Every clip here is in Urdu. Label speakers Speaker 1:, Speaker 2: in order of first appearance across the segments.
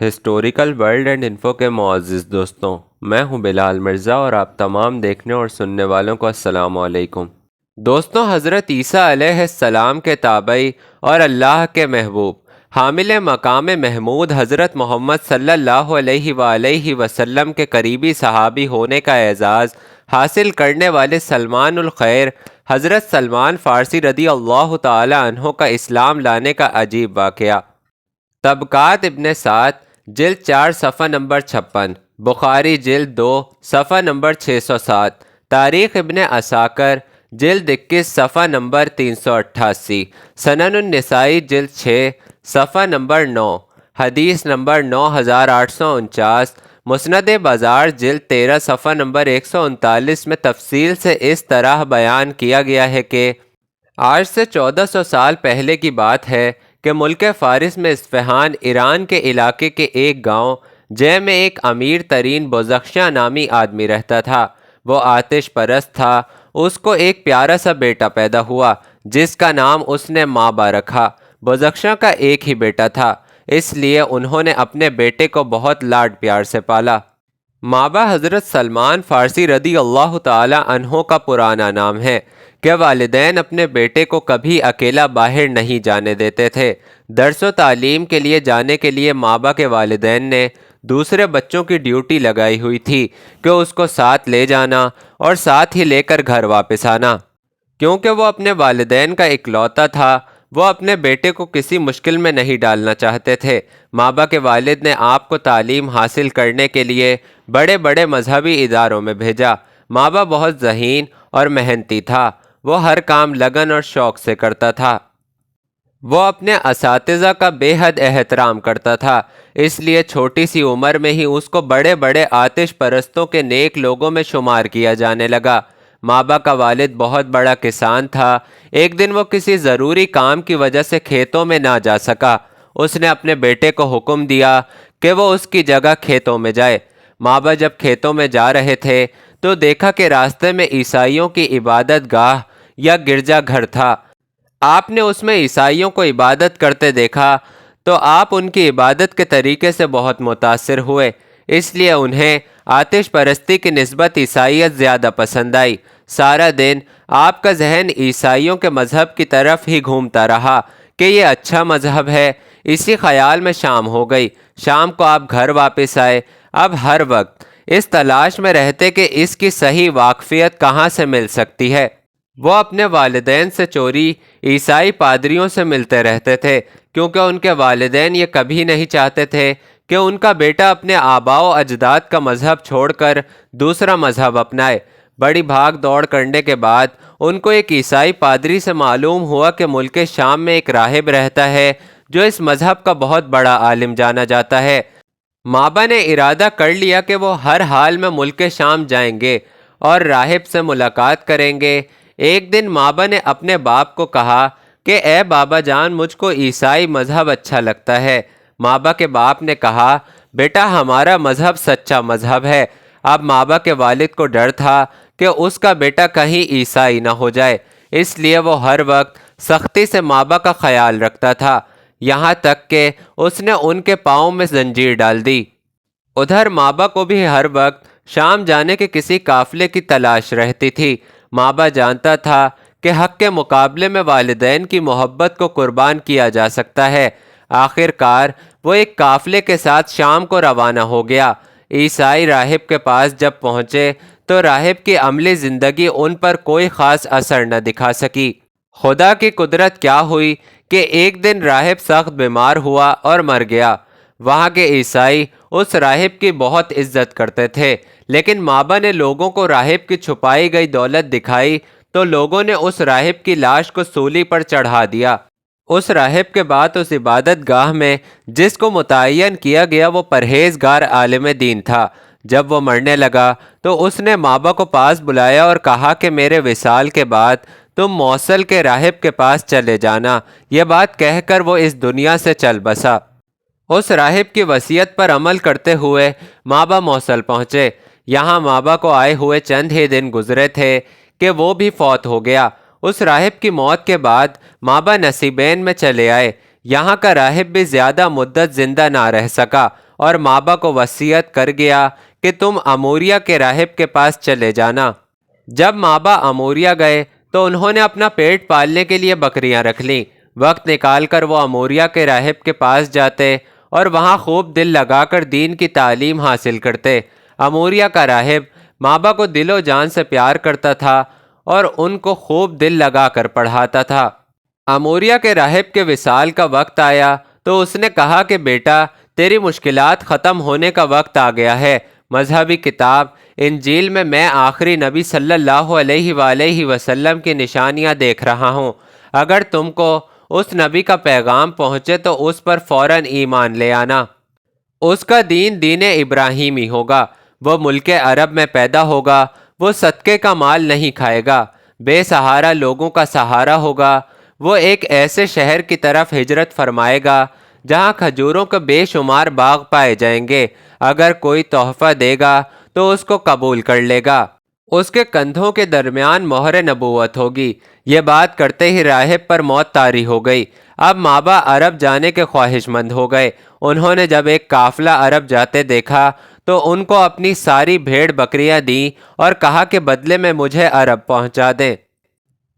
Speaker 1: ہسٹوریکل ورلڈ اینڈ انفو کے معزز دوستوں، میں ہوں بلال مرزا اور آپ تمام دیکھنے اور سننے والوں کو السلام علیکم۔ دوستوں، حضرت عیسیٰ علیہ السلام کے تابعی اور اللہ کے محبوب حامل مقام محمود حضرت محمد صلی اللہ علیہ وآلہ وسلم کے قریبی صحابی ہونے کا اعزاز حاصل کرنے والے سلمان الخیر حضرت سلمان فارسی رضی اللہ تعالی عنہ کا اسلام لانے کا عجیب واقعہ۔ طبقات ابن سعد جلد 4 صفحہ نمبر 56، بخاری جلد 2 صفحہ نمبر 607، تاریخ ابن عساکر جلد 21 صفحہ نمبر 388، سنن النسائی جلد 6 صفحہ نمبر 9، حدیث نمبر 9849، مسند بازار جلد 13 صفحہ نمبر 139 میں تفصیل سے اس طرح بیان کیا گیا ہے کہ آج سے 1400 سال پہلے کی بات ہے کہ ملک فارس میں اصفہان ایران کے علاقے کے ایک گاؤں جے میں ایک امیر ترین بزخشاں نامی آدمی رہتا تھا۔ وہ آتش پرست تھا۔ اس کو ایک پیارا سا بیٹا پیدا ہوا جس کا نام اس نے مابا رکھا۔ بزخشاں کا ایک ہی بیٹا تھا، اس لیے انہوں نے اپنے بیٹے کو بہت لاڈ پیار سے پالا۔ مابا حضرت سلمان فارسی رضی اللہ تعالی عنہ کا پرانا نام ہے کہ والدین اپنے بیٹے کو کبھی اکیلا باہر نہیں جانے دیتے تھے۔ درس و تعلیم کے لیے جانے کے لیے مابا کے والدین نے دوسرے بچوں کی ڈیوٹی لگائی ہوئی تھی کہ اس کو ساتھ لے جانا اور ساتھ ہی لے کر گھر واپس آنا۔ کیونکہ وہ اپنے والدین کا اکلوتا تھا، وہ اپنے بیٹے کو کسی مشکل میں نہیں ڈالنا چاہتے تھے۔ مابا کے والد نے آپ کو تعلیم حاصل کرنے کے لیے بڑے بڑے مذہبی اداروں میں بھیجا۔ مابا بہت ذہین اور محنتی تھا۔ وہ ہر کام لگن اور شوق سے کرتا تھا۔ وہ اپنے اساتذہ کا بے حد احترام کرتا تھا، اس لیے چھوٹی سی عمر میں ہی اس کو بڑے بڑے آتش پرستوں کے نیک لوگوں میں شمار کیا جانے لگا۔ مابا کا والد بہت بڑا کسان تھا۔ ایک دن وہ کسی ضروری کام کی وجہ سے کھیتوں میں نہ جا سکا۔ اس نے اپنے بیٹے کو حکم دیا کہ وہ اس کی جگہ کھیتوں میں جائے۔ مابا جب کھیتوں میں جا رہے تھے تو دیکھا کہ راستے میں عیسائیوں کی عبادت گاہ یا گرجا گھر تھا۔ آپ نے اس میں عیسائیوں کو عبادت کرتے دیکھا تو آپ ان کی عبادت کے طریقے سے بہت متاثر ہوئے، اس لیے انہیں آتش پرستی کی نسبت عیسائیت زیادہ پسند آئی۔ سارا دن آپ کا ذہن عیسائیوں کے مذہب کی طرف ہی گھومتا رہا کہ یہ اچھا مذہب ہے۔ اسی خیال میں شام ہو گئی۔ شام کو آپ گھر واپس آئے۔ اب ہر وقت اس تلاش میں رہتے کہ اس کی صحیح واقفیت کہاں سے مل سکتی ہے۔ وہ اپنے والدین سے چوری عیسائی پادریوں سے ملتے رہتے تھے، کیونکہ ان کے والدین یہ کبھی نہیں چاہتے تھے کہ ان کا بیٹا اپنے آباء و اجداد کا مذہب چھوڑ کر دوسرا مذہب اپنائے۔ بڑی بھاگ دوڑ کرنے کے بعد ان کو ایک عیسائی پادری سے معلوم ہوا کہ ملک شام میں ایک راہب رہتا ہے جو اس مذہب کا بہت بڑا عالم جانا جاتا ہے۔ مابا نے ارادہ کر لیا کہ وہ ہر حال میں ملک شام جائیں گے اور راہب سے ملاقات کریں گے۔ ایک دن مابا نے اپنے باپ کو کہا کہ اے بابا جان، مجھ کو عیسائی مذہب اچھا لگتا ہے۔ مابا کے باپ نے کہا، بیٹا ہمارا مذہب سچا مذہب ہے۔ اب مابا کے والد کو ڈر تھا کہ اس کا بیٹا کہیں عیسائی نہ ہو جائے، اس لیے وہ ہر وقت سختی سے مابا کا خیال رکھتا تھا، یہاں تک کہ اس نے ان کے پاؤں میں زنجیر ڈال دی۔ ادھر مابا کو بھی ہر وقت شام جانے کے کسی قافلے کی تلاش رہتی تھی۔ مابا جانتا تھا کہ حق کے مقابلے میں والدین کی محبت کو قربان کیا جا سکتا ہے۔ آخر کار وہ ایک قافلے کے ساتھ شام کو روانہ ہو گیا۔ عیسائی راہب کے پاس جب پہنچے تو راہب کی عملی زندگی ان پر کوئی خاص اثر نہ دکھا سکی۔ خدا کی قدرت کیا ہوئی کہ ایک دن راہب سخت بیمار ہوا اور مر گیا۔ وہاں کے عیسائی اس راہب کی بہت عزت کرتے تھے، لیکن مابا نے لوگوں کو راہب کی چھپائی گئی دولت دکھائی تو لوگوں نے اس راہب کی لاش کو سولی پر چڑھا دیا۔ اس راہب کے بعد اس عبادت گاہ میں جس کو متعین کیا گیا وہ پرہیزگار عالم دین تھا۔ جب وہ مرنے لگا تو اس نے مابا کو پاس بلایا اور کہا کہ میرے وصال کے بعد تم موصل کے راہب کے پاس چلے جانا۔ یہ بات کہہ کر وہ اس دنیا سے چل بسا۔ اس راہب کی وصیت پر عمل کرتے ہوئے مابا موصل پہنچے۔ یہاں مابا کو آئے ہوئے چند ہی دن گزرے تھے کہ وہ بھی فوت ہو گیا۔ اس راہب کی موت کے بعد مابا نصیبین میں چلے آئے۔ یہاں کا راہب بھی زیادہ مدت زندہ نہ رہ سکا۔ اور مابا کو وصیت کر گیا کہ تم اموریہ کے راہب کے پاس چلے جانا۔ جب مابا اموریہ گئے تو انہوں نے اپنا پیٹ پالنے کے لیے بکریاں رکھ لیں۔ وقت نکال کر وہ اموریہ کے راہب کے پاس جاتے اور وہاں خوب دل لگا کر دین کی تعلیم حاصل کرتے۔ اموریہ کا راہب مابا کو دل و جان سے پیار کرتا تھا اور ان کو خوب دل لگا کر پڑھاتا تھا۔ اموریہ کے راہب کے وصال کا وقت آیا تو اس نے کہا کہ بیٹا، تیری مشکلات ختم ہونے کا وقت آ گیا ہے۔ مذہبی کتاب انجیل میں آخری نبی صلی اللہ علیہ وآلہ وسلم کی نشانیاں دیکھ رہا ہوں۔ اگر تم کو اس نبی کا پیغام پہنچے تو اس پر فوراً ایمان لے آنا۔ اس کا دین دین ابراہیمی ہوگا۔ وہ ملک عرب میں پیدا ہوگا۔ وہ صدقے کا مال نہیں کھائے گا، بے سہارا لوگوں کا سہارا ہوگا۔ وہ ایک ایسے شہر کی طرف ہجرت فرمائے گا جہاں کھجوروں کے بے شمار باغ پائے جائیں گے۔ اگر کوئی تحفہ دے گا تو اس کو قبول کر لے گا۔ اس کے کندھوں کے درمیان مہر نبوت ہوگی۔ یہ بات کرتے ہی راہب پر موت طاری ہو گئی۔ اب مابا عرب جانے کے خواہش مند ہو گئے۔ انہوں نے جب ایک قافلہ عرب جاتے دیکھا تو ان کو اپنی ساری بھیڑ بکریاں دیں اور کہا کہ بدلے میں مجھے عرب پہنچا دیں۔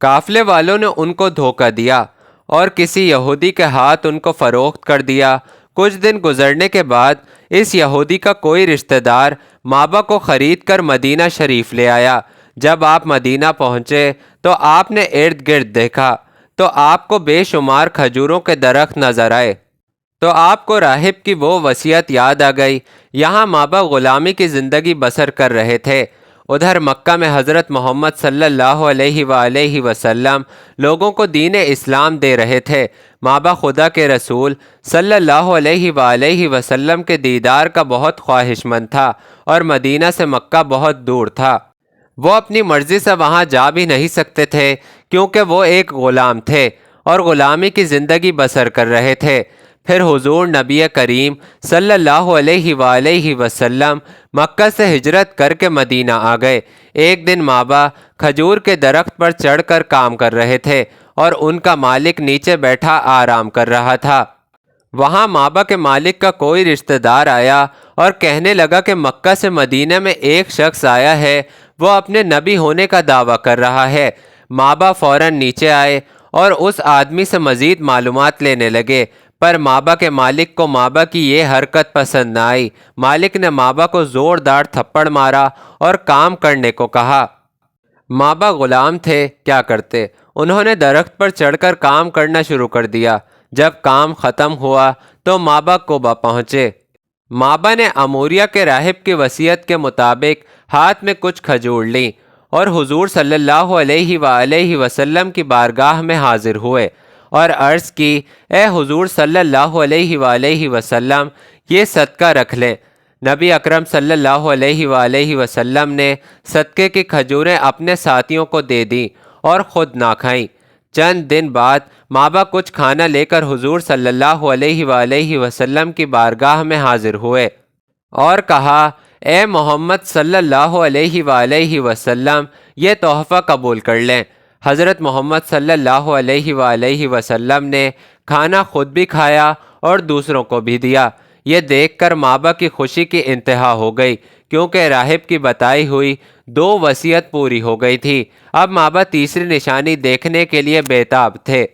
Speaker 1: قافلے والوں نے ان کو دھوکہ دیا اور کسی یہودی کے ہاتھ ان کو فروخت کر دیا۔ کچھ دن گزرنے کے بعد اس یہودی کا کوئی رشتہ دار مابا کو خرید کر مدینہ شریف لے آیا۔ جب آپ مدینہ پہنچے تو آپ نے ارد گرد دیکھا تو آپ کو بے شمار کھجوروں کے درخت نظر آئے، تو آپ کو راہب کی وہ وصیت یاد آ گئی۔ یہاں مابا غلامی کی زندگی بسر کر رہے تھے، ادھر مکہ میں حضرت محمد صلی اللہ علیہ وآلہ وسلم لوگوں کو دین اسلام دے رہے تھے۔ مابا خدا کے رسول صلی اللہ علیہ وآلہ وسلم کے دیدار کا بہت خواہش مند تھا اور مدینہ سے مکہ بہت دور تھا۔ وہ اپنی مرضی سے وہاں جا بھی نہیں سکتے تھے کیونکہ وہ ایک غلام تھے اور غلامی کی زندگی بسر کر رہے تھے۔ پھر حضور نبی کریم صلی اللہ علیہ وآلہ وسلم مکہ سے ہجرت کر کے مدینہ آ گئے۔ ایک دن مابا کھجور کے درخت پر چڑھ کر کام کر رہے تھے اور ان کا مالک نیچے بیٹھا آرام کر رہا تھا۔ وہاں مابا کے مالک کا کوئی رشتہ دار آیا اور کہنے لگا کہ مکہ سے مدینہ میں ایک شخص آیا ہے، وہ اپنے نبی ہونے کا دعویٰ کر رہا ہے۔ مابا فوراً نیچے آئے اور اس آدمی سے مزید معلومات لینے لگے، پر مابا کے مالک کو مابا کی یہ حرکت پسند نہ آئی۔ مالک نے مابا کو زوردار تھپڑ مارا اور کام کرنے کو کہا۔ مابا غلام تھے، کیا کرتے؟ انہوں نے درخت پر چڑھ کر کام کرنا شروع کر دیا۔ جب کام ختم ہوا تو مابا کوبا پہنچے۔ مابا نے اموریہ کے راہب کی وصیت کے مطابق ہاتھ میں کچھ کھجور لیں اور حضور صلی اللہ علیہ وآلہ وسلم کی بارگاہ میں حاضر ہوئے اور عرض کی، اے حضور صلی اللہ علیہ وآلہ وسلم، یہ صدقہ رکھ لیں۔ نبی اکرم صلی اللہ علیہ وآلہ وسلم نے صدقے کی کھجوریں اپنے ساتھیوں کو دے دیں اور خود نہ کھائیں۔ چند دن بعد مابا کچھ کھانا لے کر حضور صلی اللہ علیہ وآلہ وسلم کی بارگاہ میں حاضر ہوئے اور کہا، اے محمد صلی اللہ علیہ وآلہ وسلم، یہ تحفہ قبول کر لیں۔ حضرت محمد صلی اللہ علیہ وآلہ وسلم نے کھانا خود بھی کھایا اور دوسروں کو بھی دیا۔ یہ دیکھ کر مابا کی خوشی کی انتہا ہو گئی کیونکہ راہب کی بتائی ہوئی 2 وصیت پوری ہو گئی تھی۔ اب مابا تیسری نشانی دیکھنے کے لیے بےتاب تھے،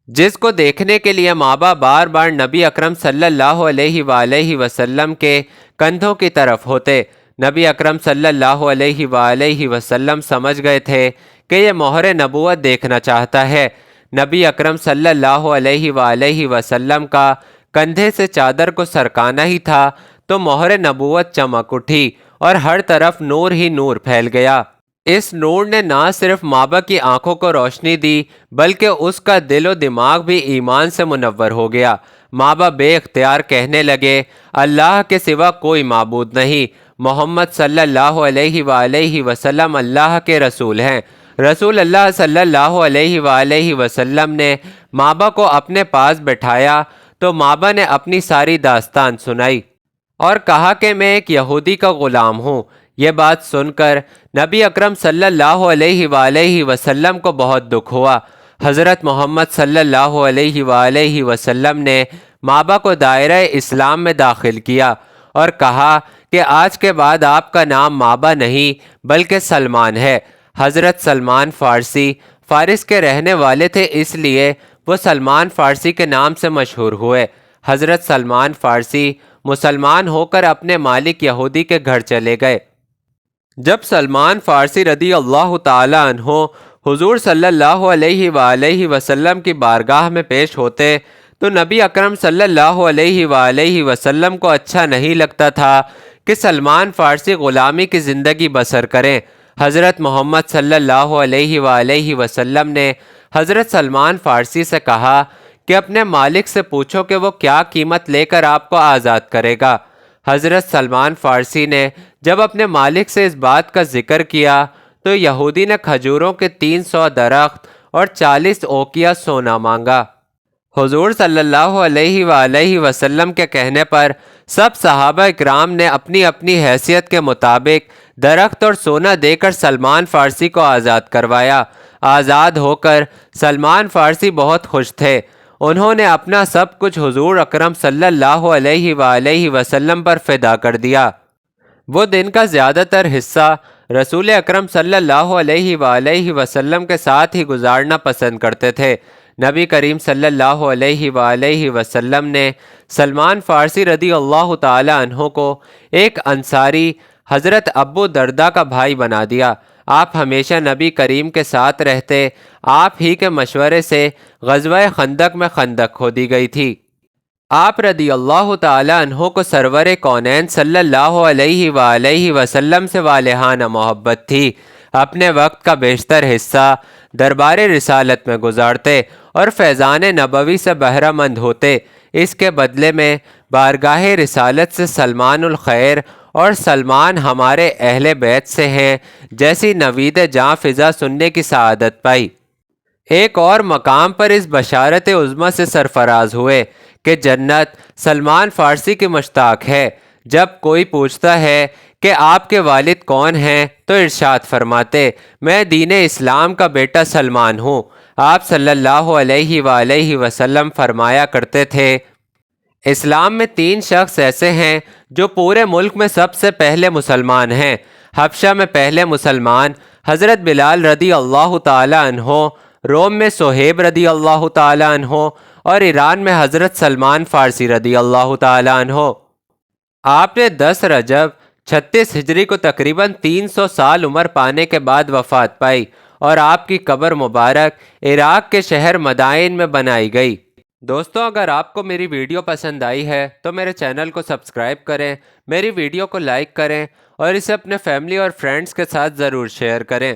Speaker 1: جس کو دیکھنے کے لیے مابا بار بار نبی اکرم صلی اللہ علیہ وآلہ وسلم کے کندھوں کی طرف ہوتے۔ نبی اکرم صلی اللہ علیہ وآلہ وسلم سمجھ گئے تھے کہ یہ مہر نبوت دیکھنا چاہتا ہے۔ نبی اکرم صلی اللہ علیہ وآلہ وسلم کا کندھے سے چادر کو سرکانا ہی تھا تو مہر نبوت چمک اٹھی اور ہر طرف نور ہی نور پھیل گیا۔ اس نور نے نہ صرف مابا کی آنکھوں کو روشنی دی بلکہ اس کا دل و دماغ بھی ایمان سے منور ہو گیا۔ مابا بے اختیار کہنے لگے، اللہ کے سوا کوئی معبود نہیں، محمد صلی اللہ علیہ وآلہ وسلم اللہ کے رسول ہیں۔ رسول اللہ صلی اللہ علیہ وآلہ وسلم نے مابا کو اپنے پاس بٹھایا تو مابا نے اپنی ساری داستان سنائی اور کہا کہ میں ایک یہودی کا غلام ہوں۔ یہ بات سن کر نبی اکرم صلی اللہ علیہ وآلہ وسلم کو بہت دکھ ہوا۔ حضرت محمد صلی اللہ علیہ وآلہ وسلم نے مابا کو دائرہ اسلام میں داخل کیا اور کہا کہ آج کے بعد آپ کا نام مابا نہیں بلکہ سلمان ہے۔ حضرت سلمان فارسی فارس کے رہنے والے تھے، اس لیے وہ سلمان فارسی کے نام سے مشہور ہوئے۔ حضرت سلمان فارسی مسلمان ہو کر اپنے مالک یہودی کے گھر چلے گئے۔ جب سلمان فارسی رضی اللہ تعالی عنہ حضور صلی اللہ علیہ وآلہ وسلم کی بارگاہ میں پیش ہوتے تو نبی اکرم صلی اللہ علیہ وآلہ وسلم کو اچھا نہیں لگتا تھا کہ سلمان فارسی غلامی کی زندگی بسر کریں۔ حضرت محمد صلی اللہ علیہ وآلہ وسلم نے حضرت سلمان فارسی سے کہا کہ اپنے مالک سے پوچھو کہ وہ کیا قیمت لے کر آپ کو آزاد کرے گا۔ حضرت سلمان فارسی نے جب اپنے مالک سے اس بات کا ذکر کیا تو یہودی نے کھجوروں کے 300 درخت اور 40 اوقیہ سونا مانگا۔ حضور صلی اللہ علیہ وآلہ وسلم کے کہنے پر سب صحابہ اکرام نے اپنی اپنی حیثیت کے مطابق درخت اور سونا دے کر سلمان فارسی کو آزاد کروایا۔ آزاد ہو کر سلمان فارسی بہت خوش تھے۔ انہوں نے اپنا سب کچھ حضور اکرم صلی اللہ علیہ وآلہ وسلم پر فدا کر دیا۔ وہ دن کا زیادہ تر حصہ رسول اکرم صلی اللہ علیہ وآلہ وسلم کے ساتھ ہی گزارنا پسند کرتے تھے۔ نبی کریم صلی اللہ علیہ وآلہ وسلم نے سلمان فارسی رضی اللہ تعالی عنہ کو ایک انصاری حضرت ابو دردہ کا بھائی بنا دیا۔ آپ ہمیشہ نبی کریم کے ساتھ رہتے۔ آپ ہی کے مشورے سے غزوہ خندق میں خندق کھودی گئی تھی۔ آپ رضی اللہ تعالی عنہ کو سرور کونین صلی اللہ علیہ وآلہ وسلم سے والہانہ محبت تھی۔ اپنے وقت کا بیشتر حصہ دربار رسالت میں گزارتے اور فیضان نبوی سے بہرہ مند ہوتے۔ اس کے بدلے میں بارگاہ رسالت سے سلمان الخیر اور سلمان ہمارے اہل بیت سے ہیں جیسی نوید جاں فضا سننے کی سعادت پائی۔ ایک اور مقام پر اس بشارت عظمیٰ سے سرفراز ہوئے کہ جنت سلمان فارسی کی مشتاق ہے۔ جب کوئی پوچھتا ہے کہ آپ کے والد کون ہیں تو ارشاد فرماتے، میں دین اسلام کا بیٹا سلمان ہوں۔ آپ صلی اللہ علیہ وآلہ وسلم فرمایا کرتے تھے، اسلام میں 3 شخص ایسے ہیں جو پورے ملک میں سب سے پہلے مسلمان ہیں۔ حبشہ میں پہلے مسلمان حضرت بلال رضی اللہ تعالی عنہ، روم میں صہیب رضی اللہ تعالی عنہ اور ایران میں حضرت سلمان فارسی رضی اللہ تعالی عنہ۔ آپ نے 10 رجب 36 ہجری کو تقریباً 300 سال عمر پانے کے بعد وفات پائی اور آپ کی قبر مبارک عراق کے شہر مدائن میں بنائی گئی۔ دوستوں، اگر آپ کو میری ویڈیو پسند آئی ہے تو میرے چینل کو سبسکرائب کریں، میری ویڈیو کو لائک کریں اور اسے اپنے فیملی اور فرینڈز کے ساتھ ضرور شیئر کریں۔